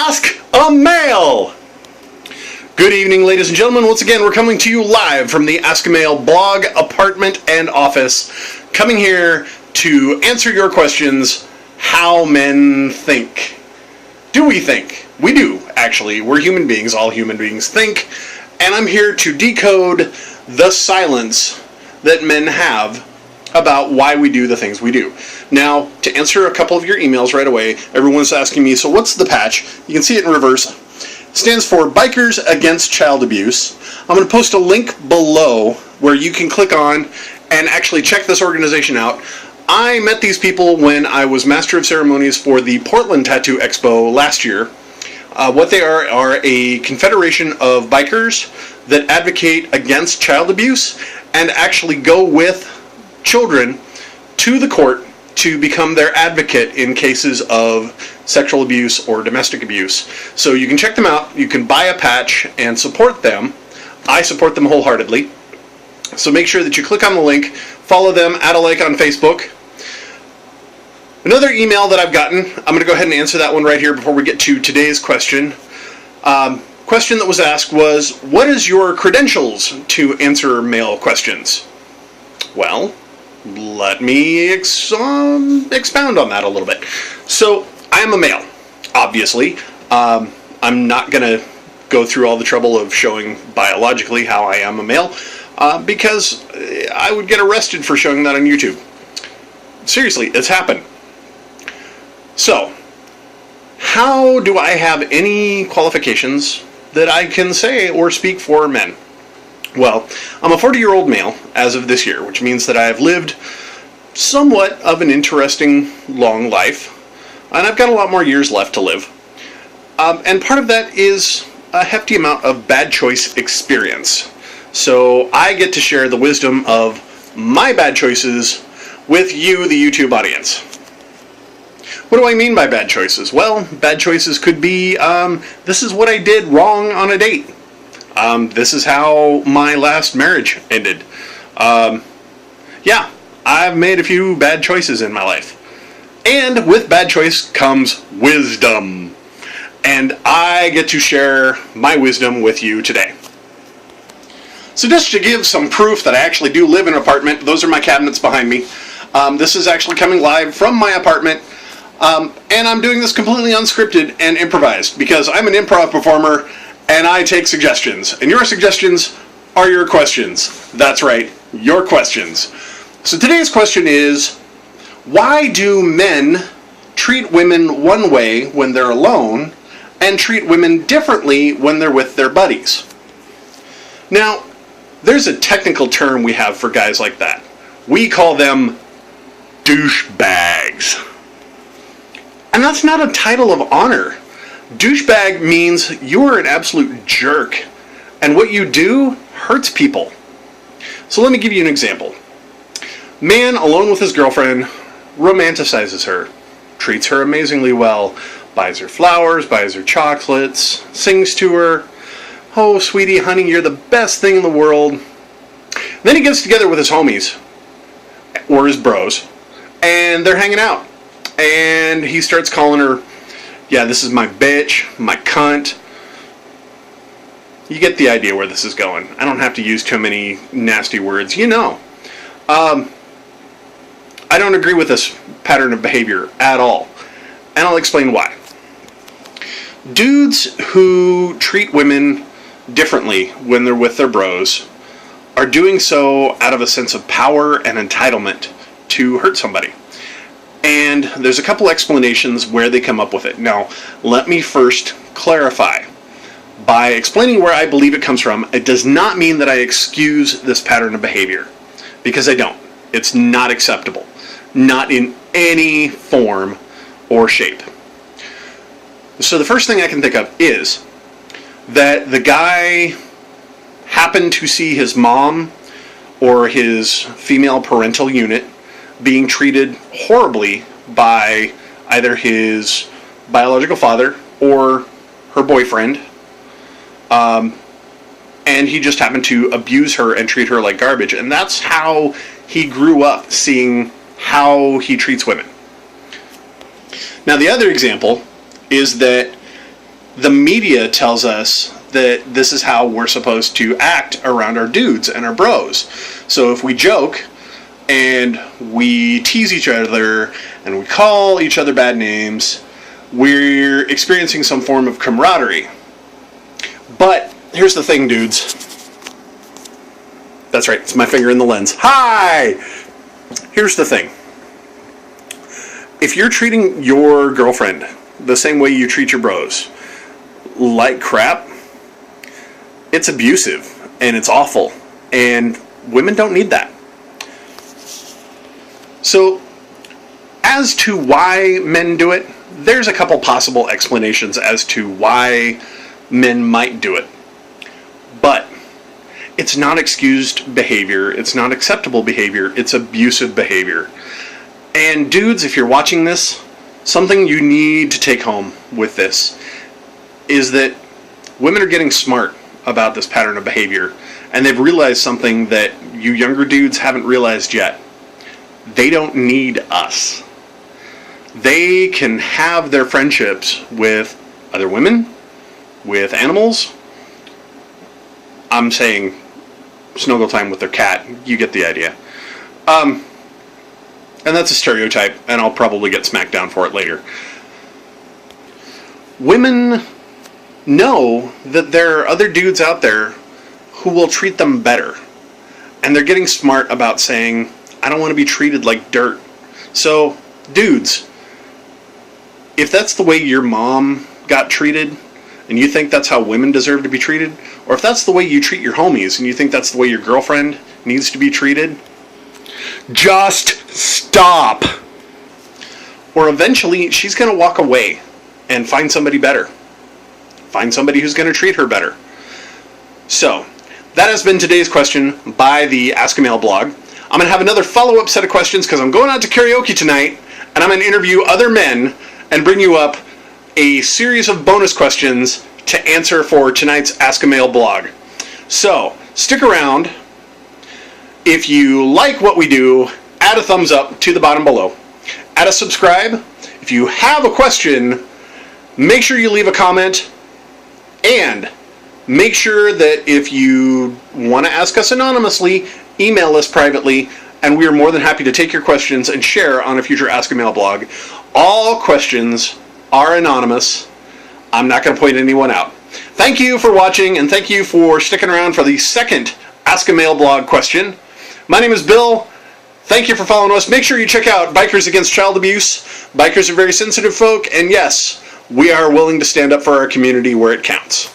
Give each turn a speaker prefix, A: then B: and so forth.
A: Ask a Male! Good evening, ladies and gentlemen. Once again, we're coming to you live from the Ask a Male blog, apartment, and office. Coming here to answer your questions, how men think. Do we think? We do, actually. We're human beings. All human beings think. And I'm here to decode the silence that men have about why we do the things we do. Now, to answer a couple of your emails right away, everyone's asking me, so what's the patch? You can see it in reverse. It stands for Bikers Against Child Abuse. I'm going to post a link below where you can click on and actually check this organization out. I met these people when I was Master of Ceremonies for the Portland Tattoo Expo last year. What they are a confederation of bikers that advocate against child abuse and actually go with children to the court to become their advocate in cases of sexual abuse or domestic abuse. So you can check them out, you can buy a patch and support them. I support them wholeheartedly. So make sure that you click on the link, follow them, add a like on Facebook. Another email that I've gotten, I'm going to go ahead and answer that one right here before we get to today's question. Question that was asked was, what is your credentials to answer male questions? Well, let me expound on that a little bit. So, I am a male, obviously. I'm not going to go through all the trouble of showing biologically how I am a male, because I would get arrested for showing that on YouTube. Seriously, it's happened. So, how do I have any qualifications that I can say or speak for men? Well, I'm a 40-year-old male as of this year, which means that I have lived somewhat of an interesting, long life, and I've got a lot more years left to live. And part of that is a hefty amount of bad choice experience. So I get to share the wisdom of my bad choices with you, the YouTube audience. What do I mean by bad choices? Well, bad choices could be, this is what I did wrong on a date. This is how my last marriage ended. Yeah, I've made a few bad choices in my life. And with bad choice comes wisdom. And I get to share my wisdom with you today. So just to give some proof that I actually do live in an apartment, those are my cabinets behind me. This is actually coming live from my apartment. And I'm doing this completely unscripted and improvised because I'm an improv performer and I take suggestions. And your suggestions are your questions. That's right, your questions. So today's question is, why do men treat women one way when they're alone and treat women differently when they're with their buddies? Now, there's a technical term we have for guys like that. We call them douchebags. And that's not a title of honor. Douchebag means you're an absolute jerk, and what you do hurts people. So let me give you an example. Man, alone with his girlfriend, romanticizes her, treats her amazingly well, buys her flowers, buys her chocolates, sings to her, "Oh, sweetie, honey, you're the best thing in the world." Then he gets together with his homies, or his bros, and they're hanging out. And he starts calling her, yeah, this is my bitch, my cunt. You get the idea where this is going. I don't have to use too many nasty words. You know. I don't agree with this pattern of behavior at all. And I'll explain why. Dudes who treat women differently when they're with their bros are doing so out of a sense of power and entitlement to hurt somebody. And there's a couple explanations where they come up with it. Now, let me first clarify. By explaining where I believe it comes from, it does not mean that I excuse this pattern of behavior, because I don't. It's not acceptable. Not in any form or shape. So the first thing I can think of is that the guy happened to see his mom or his female parental unit being treated horribly by either his biological father or her boyfriend, and he just happened to abuse her and treat her like garbage, and that's how he grew up seeing how he treats women. Now the other example is that the media tells us that this is how we're supposed to act around our dudes and our bros. So if we joke and we tease each other and we call each other bad names, we're experiencing some form of camaraderie. But here's the thing, dudes. That's right, it's my finger in the lens. Hi! Here's the thing. If you're treating your girlfriend the same way you treat your bros, like crap, it's abusive and it's awful, and women don't need that. So, as to why men do it, there's a couple possible explanations as to why men might do it. But it's not excused behavior, it's not acceptable behavior, it's abusive behavior. And dudes, if you're watching this, something you need to take home with this is that women are getting smart about this pattern of behavior, and they've realized something that you younger dudes haven't realized yet. They don't need us. They can have their friendships with other women, with animals. I'm saying snuggle time with their cat. You get the idea. And that's a stereotype, and I'll probably get smacked down for it later. Women know that there are other dudes out there who will treat them better. And they're getting smart about saying, I don't want to be treated like dirt. So, dudes, if that's the way your mom got treated, and you think that's how women deserve to be treated, or if that's the way you treat your homies, and you think that's the way your girlfriend needs to be treated, just stop. Or eventually, she's going to walk away and find somebody better. Find somebody who's going to treat her better. So, that has been today's question by the Ask a Male blog. I'm going to have another follow-up set of questions because I'm going out to karaoke tonight, and I'm going to interview other men and bring you up a series of bonus questions to answer for tonight's Ask a Male blog. So, stick around. If you like what we do, add a thumbs up to the bottom below. Add a subscribe. If you have a question, make sure you leave a comment. And make sure that if you want to ask us anonymously, email us privately, and we are more than happy to take your questions and share on a future Ask a Male blog. All questions are anonymous. I'm not going to point anyone out. Thank you for watching, and thank you for sticking around for the second Ask a Male blog question. My name is Bill. Thank you for following us. Make sure you check out Bikers Against Child Abuse. Bikers are very sensitive folk, and yes, we are willing to stand up for our community where it counts.